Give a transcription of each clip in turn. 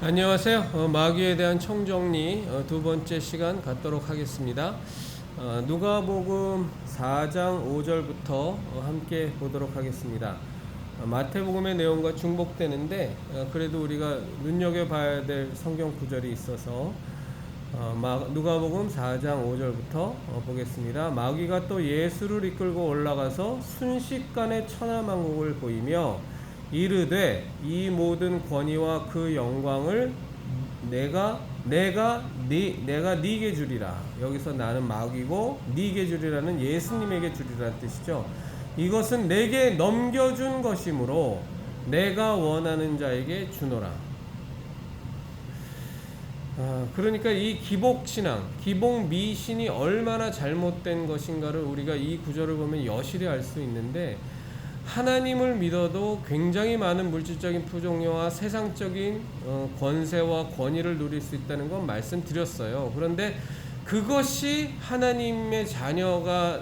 안녕하세요. 마귀에 대한 총정리 두 번째 시간 갖도록 하겠습니다. 누가복음 4장 5절부터 함께 보도록 하겠습니다. 마태복음의 내용과 중복되는데 그래도 우리가 눈여겨봐야 될 성경 구절이 있어서 누가복음 4장 5절부터 보겠습니다. 마귀가 또 예수를 이끌고 올라가서 순식간에 천하만국을 보이며 이르되 이 모든 권위와 그 영광을 내가 네게 주리라. 여기서 나는 마귀고 네게 주리라는 예수님에게 주리라는 뜻이죠. 이것은 내게 넘겨준 것이므로 내가 원하는 자에게 주노라. 그러니까 이 기복신앙, 기복미신이 얼마나 잘못된 것인가를 우리가 이 구절을 보면 여실히 알 수 있는데, 하나님을 믿어도 굉장히 많은 물질적인 부종려와 세상적인 권세와 권위를 누릴 수 있다는 건 말씀드렸어요. 그런데 그것이 하나님의 자녀가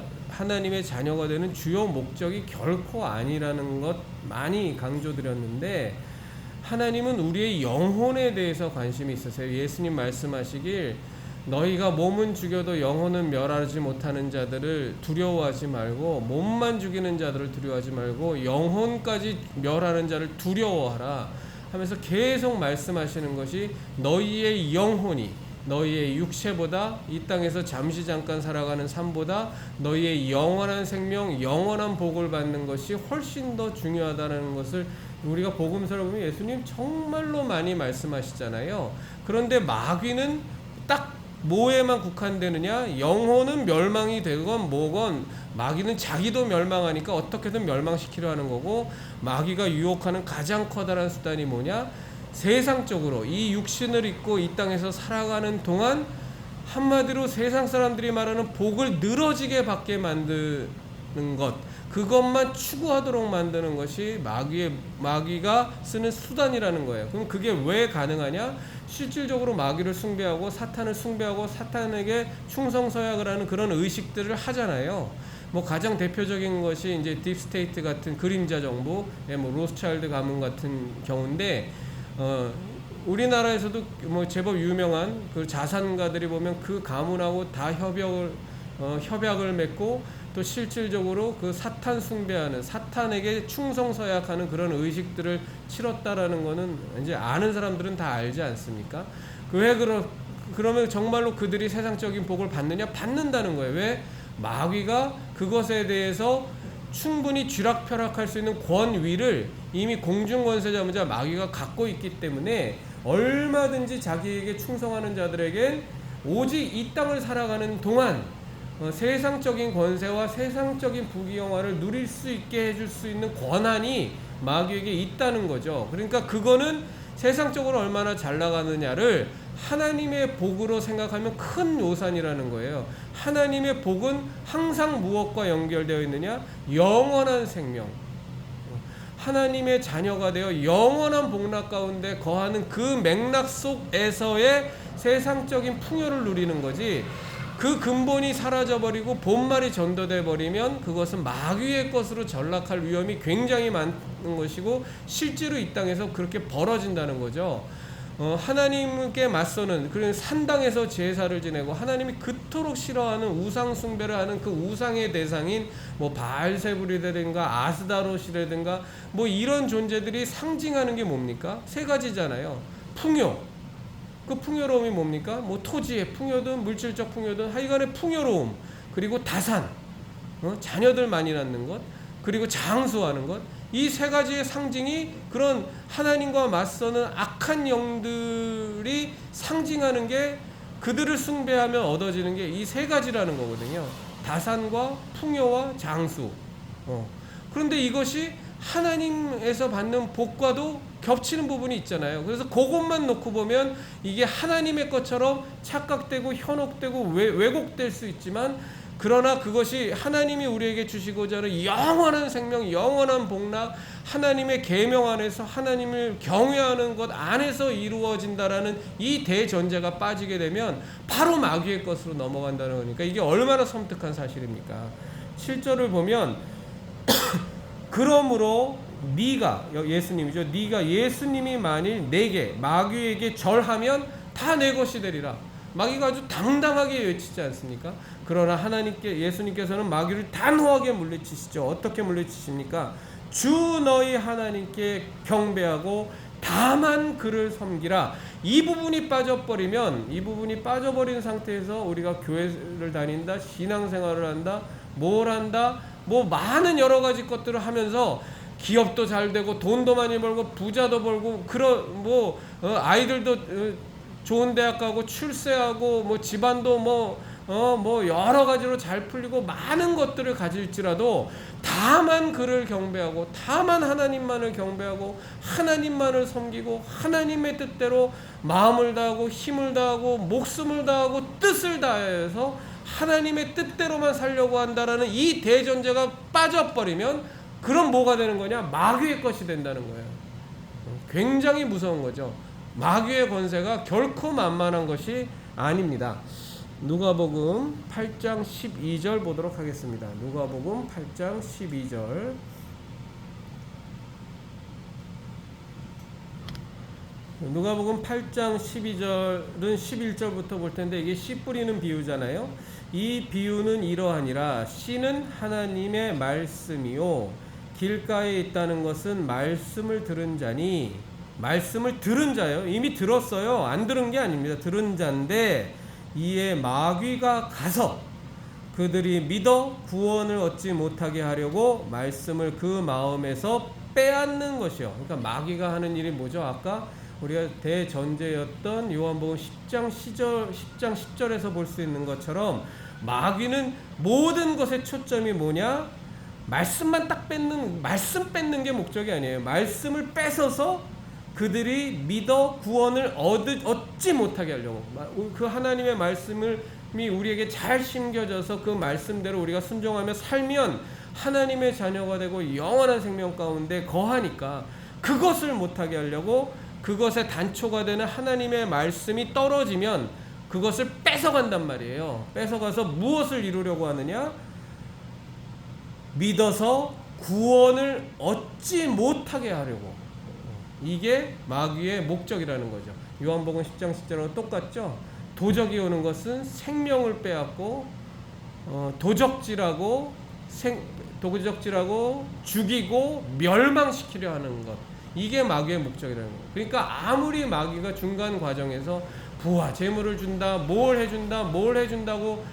되는 주요 목적이 결코 아니라는 것 많이 강조드렸는데, 하나님은 우리의 영혼에 대해서 관심이 있으세요. 예수님 말씀하시길 너희가 몸은 죽여도 영혼은 멸하지 못하는 자들을 두려워하지 말고, 몸만 죽이는 자들을 두려워하지 말고 영혼까지 멸하는 자를 두려워하라 하면서 계속 말씀하시는 것이 너희의 영혼이 너희의 육체보다, 이 땅에서 잠시 잠깐 살아가는 삶보다 너희의 영원한 생명, 영원한 복을 받는 것이 훨씬 더 중요하다는 것을 우리가 복음서를 보면 예수님 정말로 많이 말씀하시잖아요. 그런데 마귀는 딱 뭐에만 국한되느냐? 영혼은 멸망이 되건 뭐건 마귀는 자기도 멸망하니까 어떻게든 멸망시키려 하는 거고, 마귀가 유혹하는 가장 커다란 수단이 뭐냐? 세상적으로 이 육신을 입고 이 땅에서 살아가는 동안 한마디로 세상 사람들이 말하는 복을 늘어지게 받게 만드는 것, 그것만 추구하도록 만드는 것이 마귀가 쓰는 수단이라는 거예요. 그럼 그게 왜 가능하냐? 실질적으로 마귀를 숭배하고 사탄을 숭배하고 사탄에게 충성서약을 하는 그런 의식들을 하잖아요. 뭐 가장 대표적인 것이 이제 딥스테이트 같은 그림자 정부, 뭐 로스차일드 가문 같은 경우인데, 우리나라에서도 뭐 제법 유명한 그 자산가들이 보면 그 가문하고 다 협약을 맺고 또 실질적으로 그 사탄 숭배하는, 사탄에게 충성서약하는 그런 의식들을 치렀다라는 거는 이제 아는 사람들은 다 알지 않습니까? 그러면 정말로 그들이 세상적인 복을 받느냐? 받는다는 거예요. 왜? 마귀가 그것에 대해서 충분히 쥐락펴락할 수 있는 권위를 이미 공중권세자이자 마귀가 갖고 있기 때문에 얼마든지 자기에게 충성하는 자들에겐 오직 이 땅을 살아가는 동안 세상적인 권세와 세상적인 부귀영화를 누릴 수 있게 해줄 수 있는 권한이 마귀에게 있다는 거죠. 그러니까 그거는 세상적으로 얼마나 잘 나가느냐를 하나님의 복으로 생각하면 큰 요산이라는 거예요. 하나님의 복은 항상 무엇과 연결되어 있느냐? 영원한 생명, 하나님의 자녀가 되어 영원한 복락 가운데 거하는 그 맥락 속에서의 세상적인 풍요를 누리는 거지, 그 근본이 사라져버리고 본말이 전도돼 버리면 그것은 마귀의 것으로 전락할 위험이 굉장히 많은 것이고, 실제로 이 땅에서 그렇게 벌어진다는 거죠. 하나님께 맞서는, 그런 산당에서 제사를 지내고 하나님이 그토록 싫어하는 우상 숭배를 하는 그 우상의 대상인 뭐 바알세불이라든가 아스다롯이라든가 뭐 이런 존재들이 상징하는 게 뭡니까? 세 가지잖아요. 풍요, 그 풍요로움이 뭡니까? 뭐 토지의 풍요든 물질적 풍요든 하여간에 풍요로움, 그리고 다산, 자녀들 많이 낳는 것, 그리고 장수하는 것, 이 세 가지의 상징이 그런 하나님과 맞서는 악한 영들이 상징하는 게, 그들을 숭배하면 얻어지는 게 이 세 가지라는 거거든요. 다산과 풍요와 장수. 그런데 이것이 하나님에서 받는 복과도 겹치는 부분이 있잖아요. 그래서 그것만 놓고 보면 이게 하나님의 것처럼 착각되고 현혹되고 왜곡될 수 있지만, 그러나 그것이 하나님이 우리에게 주시고자 하는 영원한 생명, 영원한 복락, 하나님의 계명 안에서 하나님을 경외하는 것 안에서 이루어진다라는 이 대전제가 빠지게 되면 바로 마귀의 것으로 넘어간다는 거니까 이게 얼마나 섬뜩한 사실입니까? 7절을 보면 그러므로 네가 예수님이죠. 네가 예수님이 만일 내게 마귀에게 절하면 다 내 것이 되리라. 마귀가 아주 당당하게 외치지 않습니까? 그러나 예수님께서는 마귀를 단호하게 물리치시죠. 어떻게 물리치십니까? 주 너희 하나님께 경배하고 다만 그를 섬기라. 이 부분이 빠져버린 상태에서 우리가 교회를 다닌다, 신앙생활을 한다, 뭘 한다, 뭐 많은 여러 가지 것들을 하면서 기업도 잘 되고 돈도 많이 벌고 부자도 벌고 아이들도 좋은 대학 가고 출세하고 뭐 집안도 뭐 여러 가지로 잘 풀리고 많은 것들을 가질지라도 다만 그를 경배하고 다만 하나님만을 경배하고 하나님만을 섬기고 하나님의 뜻대로 마음을 다하고 힘을 다하고 목숨을 다하고 뜻을 다해서 하나님의 뜻대로만 살려고 한다라는 이 대전제가 빠져버리면 그럼 뭐가 되는 거냐? 마귀의 것이 된다는 거예요. 굉장히 무서운 거죠. 마귀의 권세가 결코 만만한 것이 아닙니다. 누가복음 8장 12절 보도록 하겠습니다. 누가복음 8장 12절. 누가복음 8장 12절은 11절부터 볼 텐데 이게 씨 뿌리는 비유잖아요. 이 비유는 이러하니라. 씨는 하나님의 말씀이요 길가에 있다는 것은 말씀을 들은 자니, 말씀을 들은 자요. 이미 들었어요. 안 들은 게 아닙니다. 들은 자인데 이에 마귀가 가서 그들이 믿어 구원을 얻지 못하게 하려고 말씀을 그 마음에서 빼앗는 것이요. 그러니까 마귀가 하는 일이 뭐죠? 아까 우리가 대전제였던 요한복음 10장 10절에서 볼 수 있는 것처럼 마귀는 모든 것의 초점이 뭐냐? 말씀만 딱 말씀 뺏는 게 목적이 아니에요. 말씀을 뺏어서 그들이 믿어 구원을 얻지 못하게 하려고, 그 하나님의 말씀이 우리에게 잘 심겨져서 그 말씀대로 우리가 순종하며 살면 하나님의 자녀가 되고 영원한 생명 가운데 거하니까 그것을 못하게 하려고 그것의 단초가 되는 하나님의 말씀이 떨어지면 그것을 뺏어간단 말이에요. 뺏어가서 무엇을 이루려고 하느냐? 믿어서 구원을 얻지 못하게 하려고. 이게 마귀의 목적이라는 거죠. 요한복음 10장 10절하고 똑같죠. 도적이 오는 것은 생명을 빼앗고 도적질하고 죽이고 멸망시키려 하는 것. 이게 마귀의 목적이라는 거예요. 그러니까 아무리 마귀가 중간 과정에서 부와 재물을 준다, 뭘 해준다고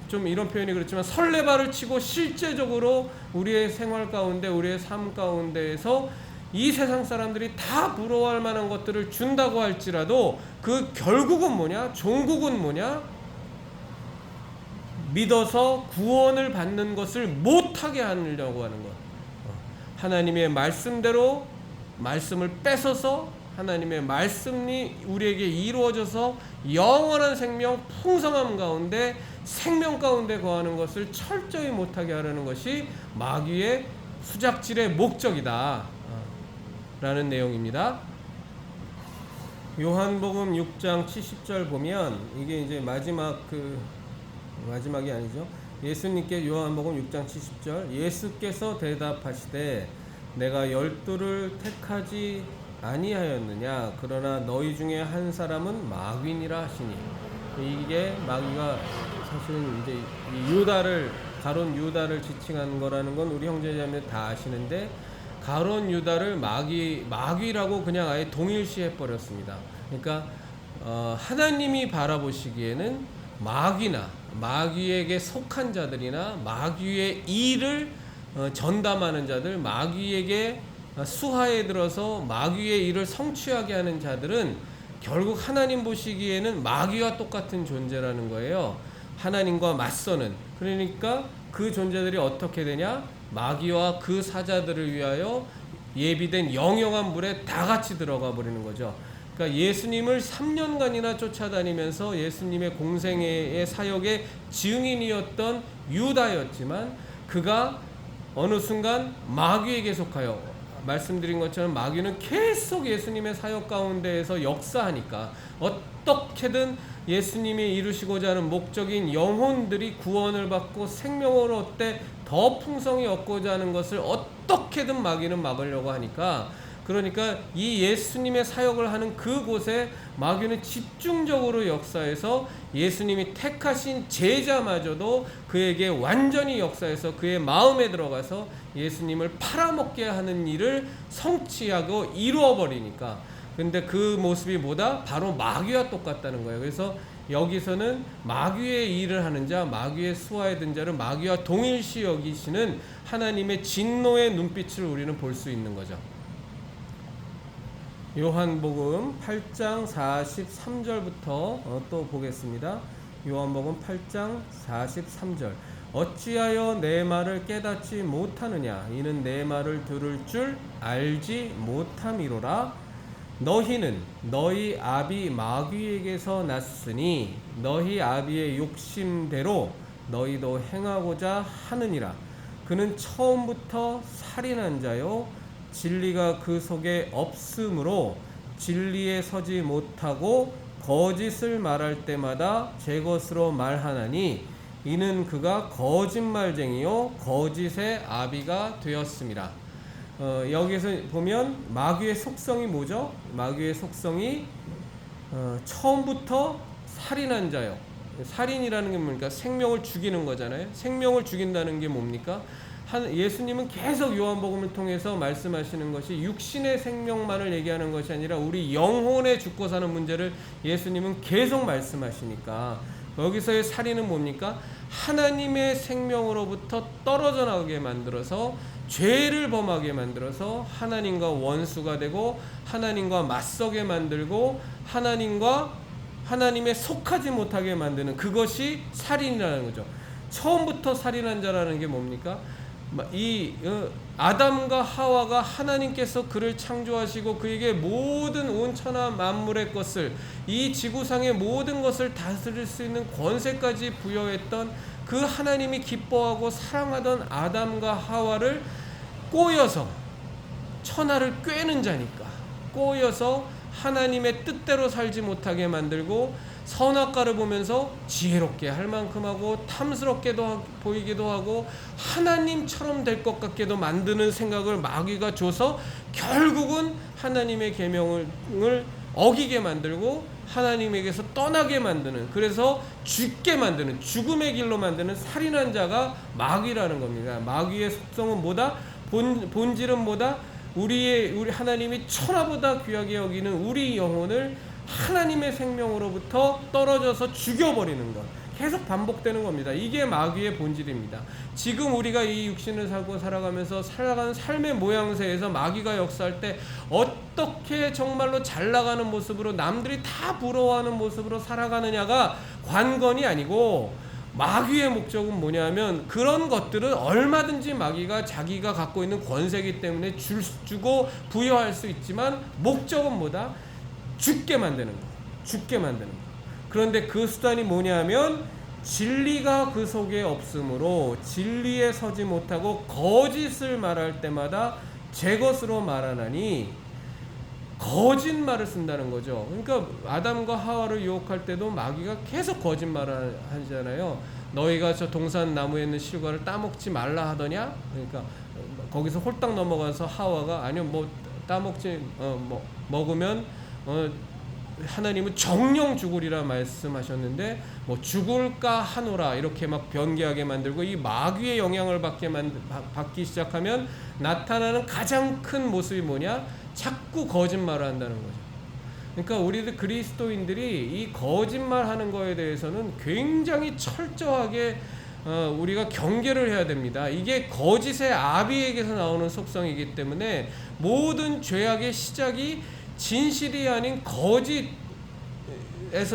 좀 이런 표현이 그렇지만 설레발을 치고 실제적으로 우리의 생활 가운데, 우리의 삶 가운데에서 이 세상 사람들이 다 부러워할 만한 것들을 준다고 할지라도 그 결국은 뭐냐? 종국은 뭐냐? 믿어서 구원을 받는 것을 못하게 하려고 하는 것. 하나님의 말씀대로 말씀을 뺏어서 하나님의 말씀이 우리에게 이루어져서 영원한 생명, 풍성함 가운데 생명 가운데 거하는 것을 철저히 못하게 하려는 것이 마귀의 수작질의 목적이다 라는 내용입니다. 요한복음 6장 70절 보면 이게 이제 마지막이 아니죠. 예수님께 요한복음 6장 70절 예수께서 대답하시되 내가 12를 택하지 아니하였느냐 그러나 너희 중에 한 사람은 마귀니라 하시니. 이게 마귀가 사실은 이제 가론 유다를 지칭한 거라는 건 우리 형제자매 다 아시는데 가론 유다를 마귀라고 그냥 아예 동일시해 버렸습니다. 그러니까 하나님이 바라보시기에는 마귀에게 속한 자들이나 마귀의 일을 전담하는 자들, 마귀에게 수하에 들어서 마귀의 일을 성취하게 하는 자들은 결국 하나님 보시기에는 마귀와 똑같은 존재라는 거예요. 하나님과 맞서는. 그러니까 그 존재들이 어떻게 되냐? 마귀와 그 사자들을 위하여 예비된 영영한 물에 다 같이 들어가 버리는 거죠. 그러니까 예수님을 3년간이나 쫓아다니면서 예수님의 공생애의 사역의 증인이었던 유다였지만 그가 어느 순간 마귀에게 속하여 말씀드린 것처럼 마귀는 계속 예수님의 사역 가운데에서 역사하니까 어떻게든 예수님이 이루시고자 하는 목적인 영혼들이 구원을 받고 생명을 얻되 더 풍성히 얻고자 하는 것을 어떻게든 마귀는 막으려고 하니까, 그러니까 이 예수님의 사역을 하는 그곳에 마귀는 집중적으로 역사해서 예수님이 택하신 제자마저도 그에게 완전히 역사해서 그의 마음에 들어가서 예수님을 팔아먹게 하는 일을 성취하고 이루어버리니까, 근데 그 모습이 뭐다? 바로 마귀와 똑같다는 거예요. 그래서 여기서는 마귀의 일을 하는 자, 마귀의 수하에 든 자를 마귀와 동일시 여기시는 하나님의 진노의 눈빛을 우리는 볼 수 있는 거죠. 요한복음 8장 43절부터 또 보겠습니다. 요한복음 8장 43절. 어찌하여 내 말을 깨닫지 못하느냐? 이는 내 말을 들을 줄 알지 못함이로라. 너희는 너희 아비 마귀에게서 났으니 너희 아비의 욕심대로 너희도 행하고자 하느니라. 그는 처음부터 살인한 자요 진리가 그 속에 없으므로 진리에 서지 못하고 거짓을 말할 때마다 제 것으로 말하나니 이는 그가 거짓말쟁이요 거짓의 아비가 되었습니다. 여기서 보면 마귀의 속성이 뭐죠? 마귀의 속성이 처음부터 살인한 자요. 살인이라는 게 뭡니까? 생명을 죽이는 거잖아요. 생명을 죽인다는 게 뭡니까? 예수님은 계속 요한복음을 통해서 말씀하시는 것이 육신의 생명만을 얘기하는 것이 아니라 우리 영혼의 죽고 사는 문제를 예수님은 계속 말씀하시니까, 여기서의 살인은 뭡니까? 하나님의 생명으로부터 떨어져 나오게 만들어서 죄를 범하게 만들어서 하나님과 원수가 되고 하나님과 맞서게 만들고 하나님에 속하지 못하게 만드는, 그것이 살인이라는 거죠. 처음부터 살인한 자라는 게 뭡니까? 아담과 하와가 하나님께서 그를 창조하시고 그에게 모든 온 천하 만물의 것을, 이 지구상의 모든 것을 다스릴 수 있는 권세까지 부여했던 그 하나님이 기뻐하고 사랑하던 아담과 하와를 꼬여서, 천하를 꿰는 자니까 꼬여서 하나님의 뜻대로 살지 못하게 만들고 선악과를 보면서 지혜롭게 할 만큼 하고 탐스럽게도 보이기도 하고 하나님처럼 될 것 같게도 만드는 생각을 마귀가 줘서 결국은 하나님의 계명을 어기게 만들고 하나님에게서 떠나게 만드는, 그래서 죽게 만드는, 죽음의 길로 만드는 살인한 자가 마귀라는 겁니다. 마귀의 속성은 뭐다? 본질은 뭐다? 우리 하나님이 천하보다 귀하게 여기는 우리 영혼을 하나님의 생명으로부터 떨어져서 죽여버리는 것, 계속 반복되는 겁니다. 이게 마귀의 본질입니다. 지금 우리가 이 육신을 살고 살아가면서 살아가는 삶의 모양새에서 마귀가 역사할 때 어떻게 정말로 잘 나가는 모습으로, 남들이 다 부러워하는 모습으로 살아가느냐가 관건이 아니고, 마귀의 목적은 뭐냐면 그런 것들은 얼마든지 마귀가 자기가 갖고 있는 권세이기 때문에 주고 부여할 수 있지만, 목적은 뭐다? 죽게 만드는 거. 죽게 만드는 거. 그런데 그 수단이 뭐냐면 진리가 그 속에 없으므로 진리에 서지 못하고 거짓을 말할 때마다 제 것으로 말하나니, 거짓말을 쓴다는 거죠. 그러니까 아담과 하와를 유혹할 때도 마귀가 계속 거짓말을 하잖아요. 너희가 저 동산 나무에 있는 실과를 따먹지 말라 하더냐? 그러니까 거기서 홀딱 넘어가서 하와가 아니요 뭐 따먹지 먹으면 하나님은 정령 죽으리라 말씀하셨는데 뭐 죽을까 하노라 이렇게 막 변개하게 만들고, 이 마귀의 영향을 받기 시작하면 나타나는 가장 큰 모습이 뭐냐? 자꾸 거짓말을 한다는 거죠. 그러니까 우리들 그리스도인들이 이 거짓말하는 거에 대해서는 굉장히 철저하게 우리가 경계를 해야 됩니다. 이게 거짓의 아비에게서 나오는 속성이기 때문에 모든 죄악의 시작이 진실이 아닌 거짓에서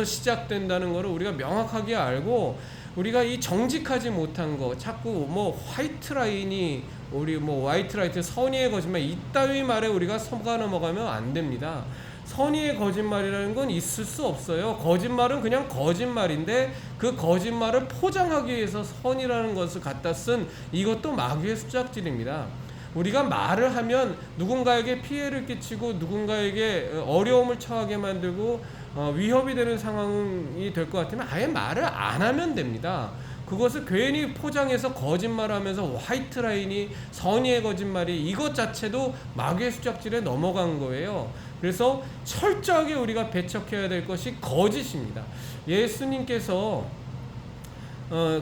시작된다는 것을 우리가 명확하게 알고, 우리가 이 정직하지 못한 거, 자꾸 뭐 화이트 라인이 우리 뭐 화이트 라이트 선의의 거짓말 이따위 말에 우리가 속아 넘어가면 안 됩니다. 선의의 거짓말이라는 건 있을 수 없어요. 거짓말은 그냥 거짓말인데 그 거짓말을 포장하기 위해서 선이라는 것을 갖다 쓴 이것도 마귀의 습작질입니다. 우리가 말을 하면 누군가에게 피해를 끼치고 누군가에게 어려움을 처하게 만들고 위협이 되는 상황이 될 것 같으면 아예 말을 안 하면 됩니다. 그것을 괜히 포장해서 거짓말하면서 화이트 라인이 선의의 거짓말이 이것 자체도 마귀의 수작질에 넘어간 거예요. 그래서 철저하게 우리가 배척해야 될 것이 거짓입니다. 예수님께서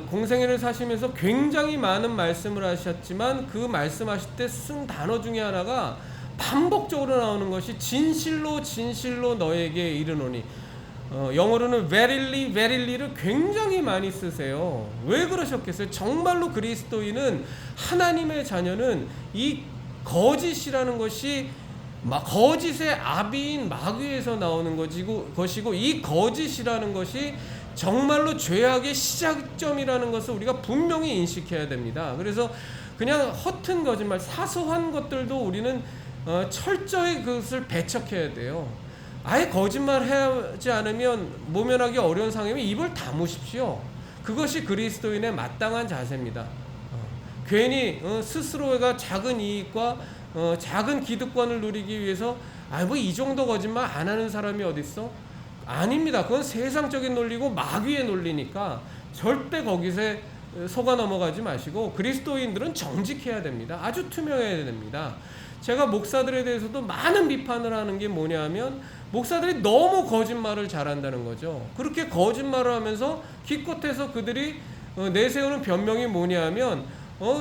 공생애를 사시면서 굉장히 많은 말씀을 하셨지만 그 말씀하실 때 쓴 단어 중에 하나가 반복적으로 나오는 것이 진실로 진실로 너에게 이르노니, 영어로는 verily, veryly를 굉장히 많이 쓰세요. 왜 그러셨겠어요? 정말로 그리스도인은, 하나님의 자녀는 이 거짓이라는 것이 거짓의 아비인 마귀에서 나오는 것이고 이 거짓이라는 것이 정말로 죄악의 시작점이라는 것을 우리가 분명히 인식해야 됩니다. 그래서 그냥 허튼 거짓말, 사소한 것들도 우리는 철저히 그것을 배척해야 돼요. 아예 거짓말하지 않으면 모면하기 어려운 상황이면 입을 다무십시오. 그것이 그리스도인의 마땅한 자세입니다. 괜히 스스로가 작은 이익과 작은 기득권을 누리기 위해서 뭐 이 정도 거짓말 안 하는 사람이 어디 있어? 아닙니다. 그건 세상적인 논리고 마귀의 논리니까 절대 거기서 속아 넘어가지 마시고 그리스도인들은 정직해야 됩니다. 아주 투명해야 됩니다. 제가 목사들에 대해서도 많은 비판을 하는 게 뭐냐면 목사들이 너무 거짓말을 잘한다는 거죠. 그렇게 거짓말을 하면서 기껏해서 그들이 내세우는 변명이 뭐냐면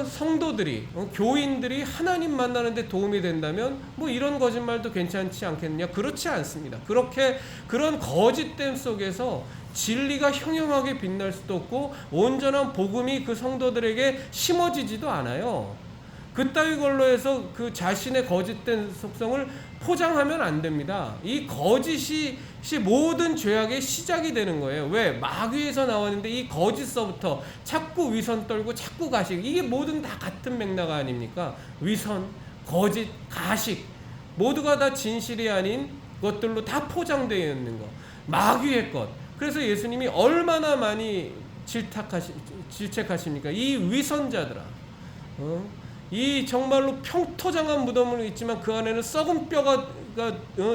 성도들이 교인들이 하나님 만나는데 도움이 된다면 뭐 이런 거짓말도 괜찮지 않겠느냐? 그렇지 않습니다. 그런 거짓됨 속에서 진리가 형형하게 빛날 수도 없고 온전한 복음이 그 성도들에게 심어지지도 않아요. 그따위 걸로 해서 그 자신의 거짓된 속성을 포장하면 안 됩니다. 이 거짓이 모든 죄악의 시작이 되는 거예요. 왜? 마귀에서 나왔는데 이 거짓서부터 자꾸 위선 떨고 자꾸 가식, 이게 모든 다 같은 맥락 아닙니까? 위선, 거짓, 가식 모두가 다 진실이 아닌 것들로 다 포장되어 있는 것, 마귀의 것. 그래서 예수님이 얼마나 많이 질책하십니까? 이 위선자들아, 이 정말로 평토장한 무덤은 있지만 그 안에는 썩은 뼈가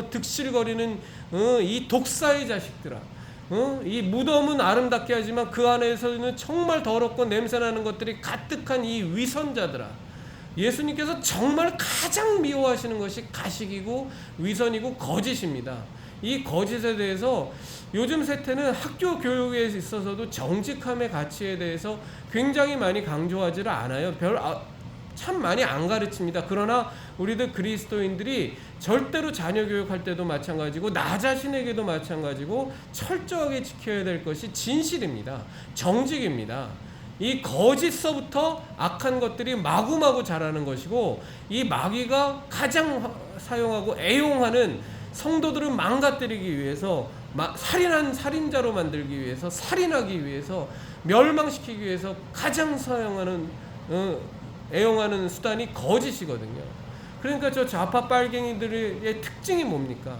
득실거리는 이 독사의 자식들아, 이 무덤은 아름답게 하지만 그 안에서는 정말 더럽고 냄새나는 것들이 가득한 이 위선자들아, 예수님께서 정말 가장 미워하시는 것이 가식이고 위선이고 거짓입니다. 이 거짓에 대해서 요즘 세태는 학교 교육에 있어서도 정직함의 가치에 대해서 굉장히 많이 강조하지를 않아요. 참 많이 안 가르칩니다. 그러나 우리들 그리스도인들이 절대로 자녀 교육할 때도 마찬가지고 나 자신에게도 마찬가지고 철저하게 지켜야 될 것이 진실입니다. 정직입니다. 이 거짓서부터 악한 것들이 마구마구 자라는 것이고 이 마귀가 가장 사용하고 애용하는 성도들을 망가뜨리기 위해서, 살인한 살인자로 만들기 위해서, 살인하기 위해서, 멸망시키기 위해서 가장 사용하는 애용하는 수단이 거짓이거든요. 그러니까 저 좌파 빨갱이들의 특징이 뭡니까?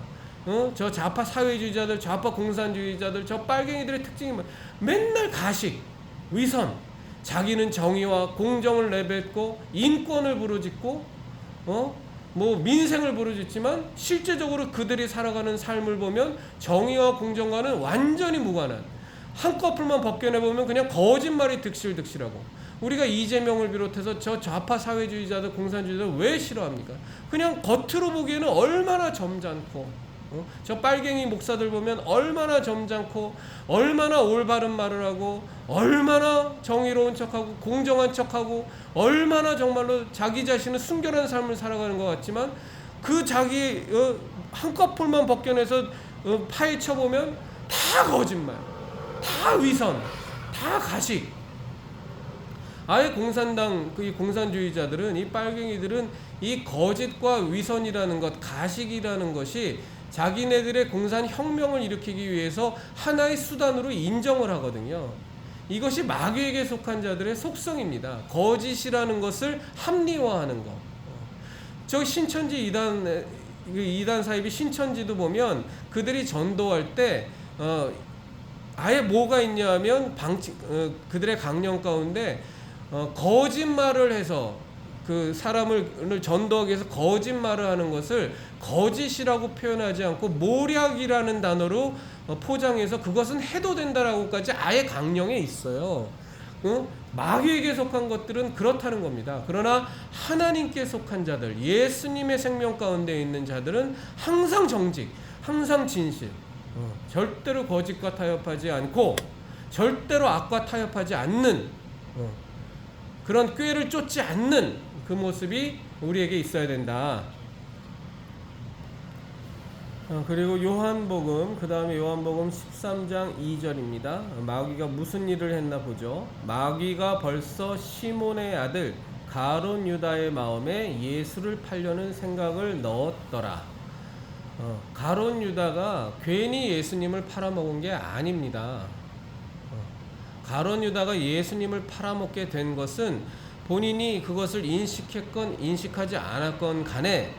저 좌파 사회주의자들, 좌파 공산주의자들, 저 빨갱이들의 특징이 맨날 가식, 위선, 자기는 정의와 공정을 내뱉고 인권을 부르짖고 뭐 민생을 부르짖지만 실제적으로 그들이 살아가는 삶을 보면 정의와 공정과는 완전히 무관한, 한꺼풀만 벗겨내보면 그냥 거짓말이 득실득실하고, 우리가 이재명을 비롯해서 저 좌파 사회주의자들, 공산주의자들 왜 싫어합니까? 그냥 겉으로 보기에는 얼마나 점잖고, 저 빨갱이 목사들 보면 얼마나 점잖고, 얼마나 올바른 말을 하고, 얼마나 정의로운 척하고 공정한 척하고, 얼마나 정말로 자기 자신은 순결한 삶을 살아가는 것 같지만 그 자기 한꺼풀만 벗겨내서 파헤쳐보면 다 거짓말, 다 위선, 다 가식. 아예 이 공산주의자들은, 이 빨갱이들은 이 거짓과 위선이라는 것, 가식이라는 것이 자기네들의 공산혁명을 일으키기 위해서 하나의 수단으로 인정을 하거든요. 이것이 마귀에게 속한 자들의 속성입니다. 거짓이라는 것을 합리화하는 것. 저 신천지 이단 사입이 신천지도 보면 그들이 전도할 때 아예 뭐가 있냐 하면 그들의 강령 가운데 거짓말을 해서 그 사람을 전도하기 위해서 거짓말을 하는 것을 거짓이라고 표현하지 않고 모략이라는 단어로 포장해서 그것은 해도 된다라고까지 아예 강령에 있어요. 마귀에게 속한 것들은 그렇다는 겁니다. 그러나 하나님께 속한 자들, 예수님의 생명 가운데 있는 자들은 항상 정직, 항상 진실, 절대로 거짓과 타협하지 않고 절대로 악과 타협하지 않는 그런 꾀를 쫓지 않는 그 모습이 우리에게 있어야 된다. 그리고 요한복음, 그 다음에 요한복음 13장 2절입니다. 마귀가 무슨 일을 했나 보죠. 마귀가 벌써 시몬의 아들 가룟 유다의 마음에 예수를 팔려는 생각을 넣었더라. 가룟 유다가 괜히 예수님을 팔아먹은 게 아닙니다. 가룟 유다가 예수님을 팔아먹게 된 것은 본인이 그것을 인식했건 인식하지 않았건 간에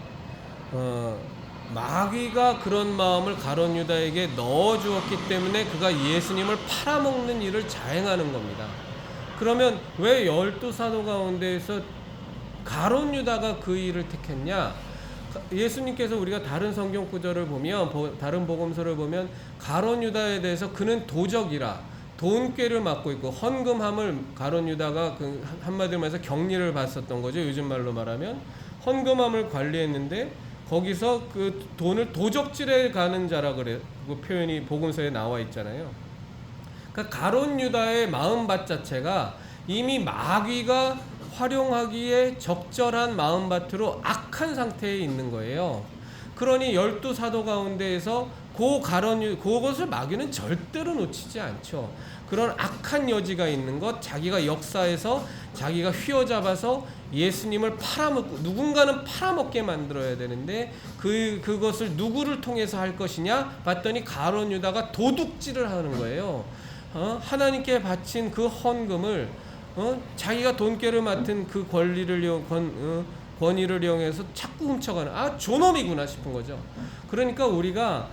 마귀가 그런 마음을 가룟 유다에게 넣어주었기 때문에 그가 예수님을 팔아먹는 일을 자행하는 겁니다. 그러면 왜 12사도 가운데에서 가룟 유다가 그 일을 택했냐? 예수님께서 우리가 다른 성경 구절을 보면, 다른 복음서를 보면 가룟 유다에 대해서 그는 도적이라 돈꾀를 맡고 있고 헌금함을 가룟 유다가 한마디로 말해서 격리를 받았었던 거죠. 요즘 말로 말하면 헌금함을 관리했는데 거기서 그 돈을 도적질해 가는 자라 그래. 그 표현이 복음서에 나와 있잖아요. 그러니까 가룟 유다의 마음밭 자체가 이미 마귀가 활용하기에 적절한 마음밭으로 악한 상태에 있는 거예요. 그러니 12사도 가운데에서 그것을 마귀는 절대로 놓치지 않죠. 그런 악한 여지가 있는 것, 자기가 역사에서 자기가 휘어잡아서 예수님을 팔아먹고, 누군가는 팔아먹게 만들어야 되는데 그것을 누구를 통해서 할 것이냐 봤더니 가룟 유다가 도둑질을 하는 거예요. 하나님께 바친 그 헌금을 자기가 돈꾀를 맡은 그 권위를 이용해서 자꾸 훔쳐가는 존엄이구나 싶은 거죠. 그러니까 우리가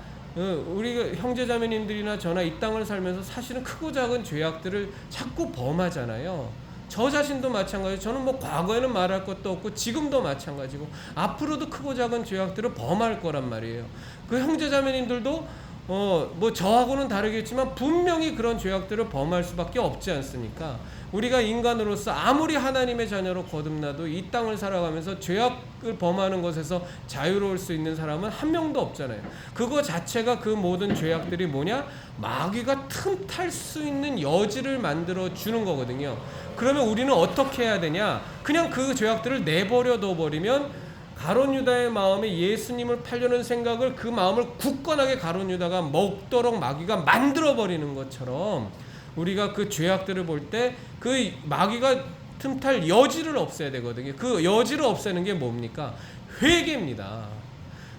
형제자매님들이나 저나 이 땅을 살면서 사실은 크고 작은 죄악들을 자꾸 범하잖아요. 저 자신도 마찬가지예요. 저는 뭐 과거에는 말할 것도 없고 지금도 마찬가지고 앞으로도 크고 작은 죄악들을 범할 거란 말이에요. 그 형제자매님들도 뭐 저하고는 다르겠지만 분명히 그런 죄악들을 범할 수밖에 없지 않습니까? 우리가 인간으로서 아무리 하나님의 자녀로 거듭나도 이 땅을 살아가면서 죄악을 범하는 것에서 자유로울 수 있는 사람은 한 명도 없잖아요. 그거 자체가 그 모든 죄악들이 뭐냐? 마귀가 틈탈 수 있는 여지를 만들어 주는 거거든요. 그러면 우리는 어떻게 해야 되냐? 그냥 그 죄악들을 내버려 둬버리면 가룟 유다의 마음에 예수님을 팔려는 생각을, 그 마음을 굳건하게 가룟 유다가 먹도록 마귀가 만들어버리는 것처럼 우리가 그 죄악들을 볼 때 그 마귀가 틈탈 여지를 없애야 되거든요. 그 여지를 없애는 게 뭡니까? 회개입니다.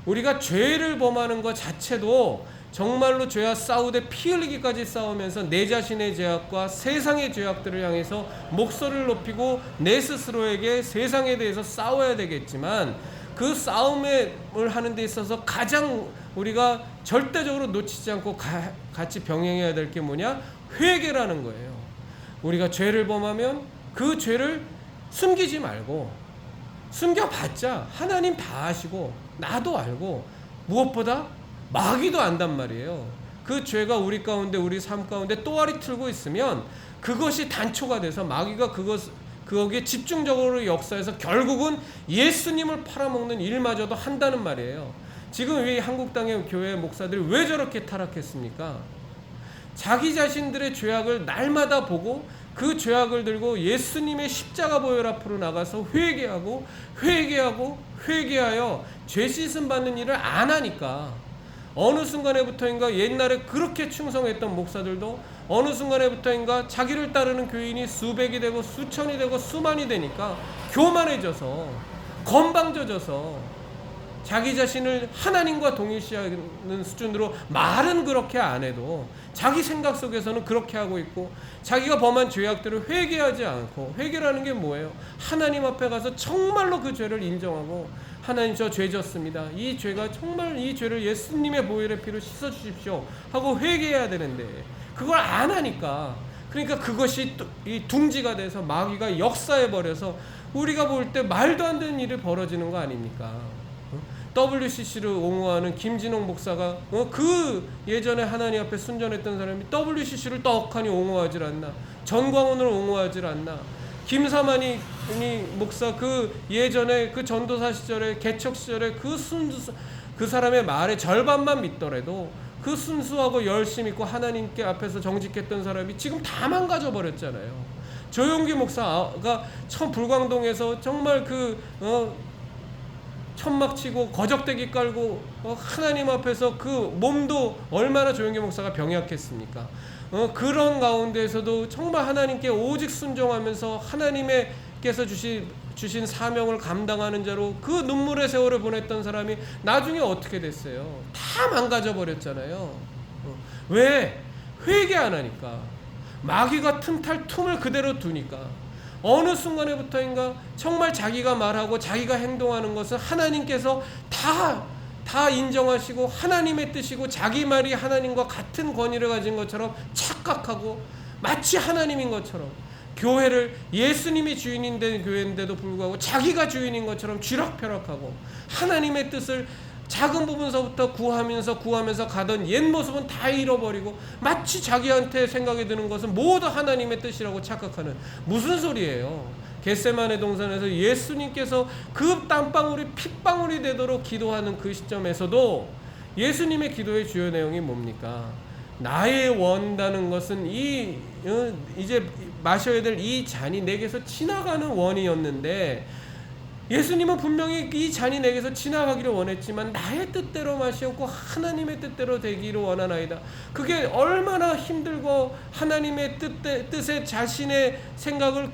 우리가 죄를 범하는 것 자체도 정말로 죄와 싸우되 피 흘리기까지 싸우면서 내 자신의 죄악과 세상의 죄악들을 향해서 목소리를 높이고 내 스스로에게 세상에 대해서 싸워야 되겠지만, 그 싸움을 하는 데 있어서 가장 우리가 절대적으로 놓치지 않고 같이 병행해야 될 게 뭐냐? 회개라는 거예요. 우리가 죄를 범하면 그 죄를 숨기지 말고, 숨겨봤자 하나님 다 아시고 나도 알고 무엇보다 마귀도 안단 말이에요. 그 죄가 우리 가운데, 우리 삶 가운데 또아리 틀고 있으면 그것이 단초가 돼서 마귀가 거기에 집중적으로 역사해서 결국은 예수님을 팔아먹는 일마저도 한다는 말이에요. 지금 왜 한국 땅의 교회 목사들이 왜 저렇게 타락했습니까? 자기 자신들의 죄악을 날마다 보고 그 죄악을 들고 예수님의 십자가 보혈 앞으로 나가서 회개하여 죄 씻음 받는 일을 안 하니까, 어느 순간에부터인가 옛날에 그렇게 충성했던 목사들도 어느 순간에부터인가 자기를 따르는 교인이 수백이 되고 수천이 되고 수만이 되니까 교만해져서 건방져져서 자기 자신을 하나님과 동일시하는 수준으로 말은 그렇게 안 해도 자기 생각 속에서는 그렇게 하고 있고, 자기가 범한 죄악들을 회개하지 않고, 회개라는 게 뭐예요? 하나님 앞에 가서 정말로 그 죄를 인정하고, 하나님 저 죄 졌습니다. 이 죄가 정말, 이 죄를 예수님의 보혈의 피로 씻어주십시오 하고 회개해야 되는데 그걸 안 하니까, 그러니까 그것이 이 둥지가 돼서 마귀가 역사해버려서 우리가 볼 때 말도 안 되는 일이 벌어지는 거 아닙니까? WCC를 옹호하는 김진홍 목사가 그 예전에 하나님 앞에 순전했던 사람이 WCC를 떡하니 옹호하질 않나? 전광훈을 옹호하질 않나? 김사만이 목사 그 예전에 그 전도사 시절에 개척 시절에 그 사람의 말의 절반만 믿더라도 그 순수하고 열심 있고 하나님께 앞에서 정직했던 사람이 지금 다 망가져 버렸잖아요. 조용기 목사가 처음 불광동에서 정말 천막 치고 거적대기 깔고 하나님 앞에서 그 몸도 얼마나 조용기 목사가 병약했습니까? 그런 가운데에서도 정말 하나님께 오직 순종하면서 하나님께서 주신 사명을 감당하는 자로 그 눈물의 세월을 보냈던 사람이 나중에 어떻게 됐어요? 다 망가져 버렸잖아요. 왜? 회개 안 하니까. 마귀가 틈탈 틈을 그대로 두니까. 어느 순간에부터인가 정말 자기가 말하고 자기가 행동하는 것은 하나님께서 다 인정하시고 하나님의 뜻이고 자기 말이 하나님과 같은 권위를 가진 것처럼 착각하고 마치 하나님인 것처럼 교회를 예수님이 주인인 교회인데도 불구하고 자기가 주인인 것처럼 쥐락펴락하고 하나님의 뜻을 작은 부분서부터 구하면서 가던 옛 모습은 다 잃어버리고 마치 자기한테 생각이 드는 것은 모두 하나님의 뜻이라고 착각하는 무슨 소리예요? 겟세마네 동산에서 예수님께서 그 땀방울이 핏방울이 되도록 기도하는 그 시점에서도 예수님의 기도의 주요 내용이 뭡니까? 나의 원다는 것은 이제 마셔야 될 이 잔이 내게서 지나가는 원이었는데 예수님은 분명히 이 잔이 내게서 지나가기를 원했지만 나의 뜻대로 마시었고 하나님의 뜻대로 되기를 원하나이다. 그게 얼마나 힘들고 하나님의 뜻에 자신의 생각을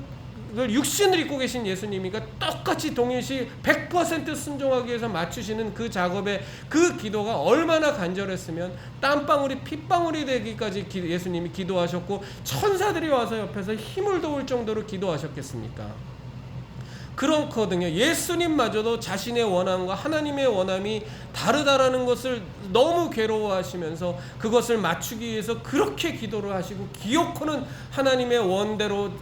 육신을 입고 계신 예수님이가 똑같이 동일시 100% 순종하기 위해서 맞추시는 그 작업에 그 기도가 얼마나 간절했으면 땀방울이 핏방울이 되기까지 예수님이 기도하셨고 천사들이 와서 옆에서 힘을 도울 정도로 기도하셨겠습니까? 그렇거든요. 예수님마저도 자신의 원함과 하나님의 원함이 다르다라는 것을 너무 괴로워하시면서 그것을 맞추기 위해서 그렇게 기도를 하시고 기어코는 하나님의 원대로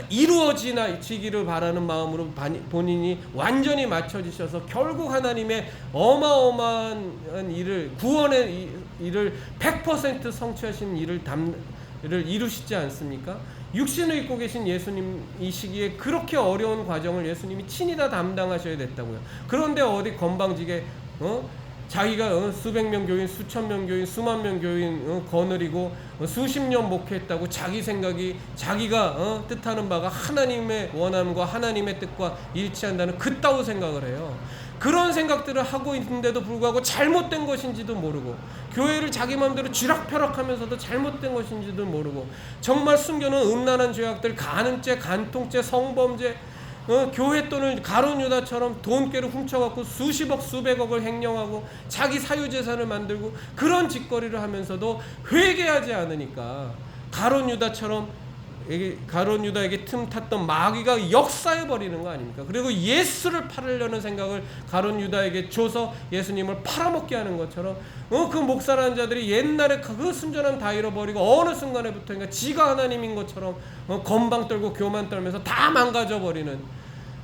이루어지기를 바라는 마음으로 본인이 완전히 맞춰지셔서 결국 하나님의 어마어마한 일을 구원의 일을 100% 성취하신 일을 이루시지 않습니까? 육신을 입고 계신 예수님 이 시기에 그렇게 어려운 과정을 예수님이 친히 다 담당하셔야 됐다고요. 그런데 어디 건방지게 자기가 수백 명 교인, 수천 명 교인, 수만 명 교인 거느리고 수십 년 목회했다고 자기 생각이 자기가 뜻하는 바가 하나님의 원함과 하나님의 뜻과 일치한다는 그따위 생각을 해요. 그런 생각들을 하고 있는데도 불구하고 잘못된 것인지도 모르고 교회를 자기 마음대로 쥐락펴락하면서도 잘못된 것인지도 모르고 정말 숨겨놓은 음란한 죄악들, 간음죄, 간통죄, 성범죄, 교회 돈을 가룟 유다처럼 돈깨를 훔쳐갖고 수십억 수백억을 횡령하고 자기 사유재산을 만들고 그런 짓거리를 하면서도 회개하지 않으니까 가룟 유다에게 틈탔던 마귀가 역사해버리는 거 아닙니까? 그리고 예수를 팔으려는 생각을 가룟 유다에게 줘서 예수님을 팔아먹게 하는 것처럼 그 목사라는 자들이 옛날에 그 순전함 다 잃어버리고 어느 순간에부터인가 지가 하나님인 것처럼 건방 떨고 교만 떨면서 다 망가져버리는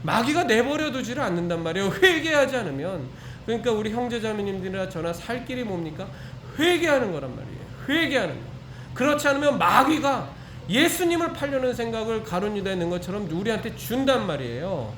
마귀가 내버려두지를 않는단 말이에요. 회개하지 않으면. 그러니까 우리 형제자매님들이나 저나 살 길이 뭡니까? 회개하는 거란 말이에요. 회개하는 거. 그렇지 않으면 마귀가 예수님을 팔려는 생각을 가룟 유다에 넣은 것처럼 우리한테 준단 말이에요.